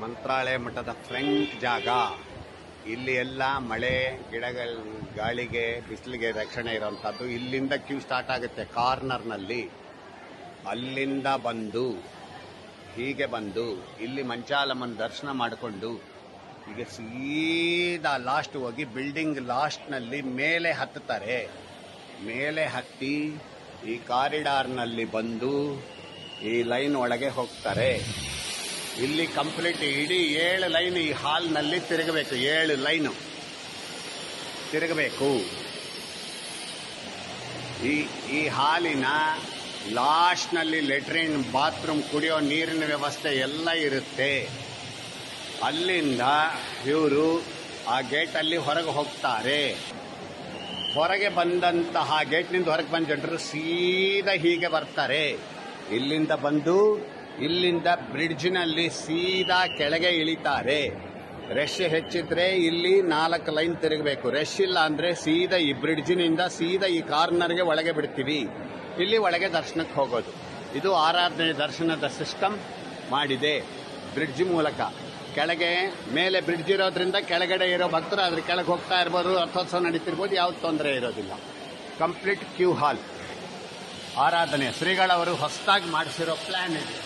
ಮಂತ್ರಾಲಯ ಮಠದ ಫ್ರಂಟ್ ಜಾಗ. ಇಲ್ಲಿ ಎಲ್ಲ ಮಳೆ ಗಿಡಗಳ ಗಾಳಿಗೆ ಬಿಸಿಲಿಗೆ ರಕ್ಷಣೆ ಇರೋಂಥದ್ದು. ಇಲ್ಲಿಂದ ಕ್ಯೂ ಸ್ಟಾರ್ಟ್ ಆಗುತ್ತೆ ಕಾರ್ನರ್ನಲ್ಲಿ. ಅಲ್ಲಿಂದ ಬಂದು ಹೀಗೆ ಬಂದು ಇಲ್ಲಿ ಮಂಚಾಲಮ್ಮನ ದರ್ಶನ ಮಾಡಿಕೊಂಡು ಈಗ ಸೀದಾ ಲಾಸ್ಟ್ ಹೋಗಿ ಬಿಲ್ಡಿಂಗ್ ಲಾಸ್ಟ್ನಲ್ಲಿ ಮೇಲೆ ಹತ್ತುತ್ತಾರೆ. ಮೇಲೆ ಹತ್ತಿ ಈ ಕಾರಿಡಾರ್ನಲ್ಲಿ ಬಂದು ಈ ಲೈನ್ ಒಳಗೆ ಹೋಗ್ತಾರೆ. ಇಲ್ಲಿ ಕಂಪ್ಲೀಟ್ ಇಡೀ 7 ಲೈನ್ ಈ ಹಾಲ್ನಲ್ಲಿ ತಿರುಗಬೇಕು. 7 ಲೈನು ತಿರುಗಬೇಕು. ಈ ಹಾಲಿನ ಲಾಸ್ಟ್ನಲ್ಲಿ ಲೆಟ್ರಿನ್, ಬಾತ್ರೂಮ್, ಕುಡಿಯೋ ನೀರಿನ ವ್ಯವಸ್ಥೆ ಎಲ್ಲ ಇರುತ್ತೆ. ಅಲ್ಲಿಂದ ಇವರು ಆ ಗೇಟಲ್ಲಿ ಹೊರಗೆ ಹೋಗ್ತಾರೆ. ಹೊರಗೆ ಬಂದಂತಹ ಗೇಟ್ನಿಂದ ಹೊರಗೆ ಬಂದ ಜನರು ಸೀದಾ ಹೀಗೆ ಬರ್ತಾರೆ. ಇಲ್ಲಿಂದ ಬಂದು ಇಲ್ಲಿಂದ ಬ್ರಿಡ್ಜ್ನಲ್ಲಿ ಸೀದಾ ಕೆಳಗೆ ಇಳಿತಾರೆ. ರಶ್ ಹೆಚ್ಚಿದ್ರೆ ಇಲ್ಲಿ 4 ಲೈನ್ ತಿರುಗಬೇಕು. ರಶ್ ಇಲ್ಲ ಅಂದರೆ ಸೀದಾ ಈ ಬ್ರಿಡ್ಜಿನಿಂದ ಸೀದಾ ಈ ಕಾರ್ನರ್ಗೆ ಒಳಗೆ ಬಿಡ್ತೀವಿ. ಇಲ್ಲಿ ಒಳಗೆ ದರ್ಶನಕ್ಕೆ ಹೋಗೋದು. ಇದು ಆರಾಧನೆ ದರ್ಶನದ ಸಿಸ್ಟಮ್ ಮಾಡಿದೆ ಬ್ರಿಡ್ಜ್ ಮೂಲಕ. ಕೆಳಗೆ ಮೇಲೆ ಬ್ರಿಡ್ಜ್ ಇರೋದ್ರಿಂದ ಕೆಳಗಡೆ ಇರೋ ಭಕ್ತರು ಅದ್ರ ಕೆಳಗೆ ಹೋಗ್ತಾ ಇರ್ಬೋದು, ರಥೋತ್ಸವ ನಡೀತಿರ್ಬೋದು, ಯಾವ್ದು ತೊಂದರೆ ಇರೋದಿಲ್ಲ. ಕಂಪ್ಲೀಟ್ ಕ್ಯೂ ಹಾಲ್ ಆರಾಧನೆ ಶ್ರೀಗಳವರು ಹೊಸದಾಗಿ ಮಾಡಿಸಿರೋ ಪ್ಲಾನ್ ಇದೆ.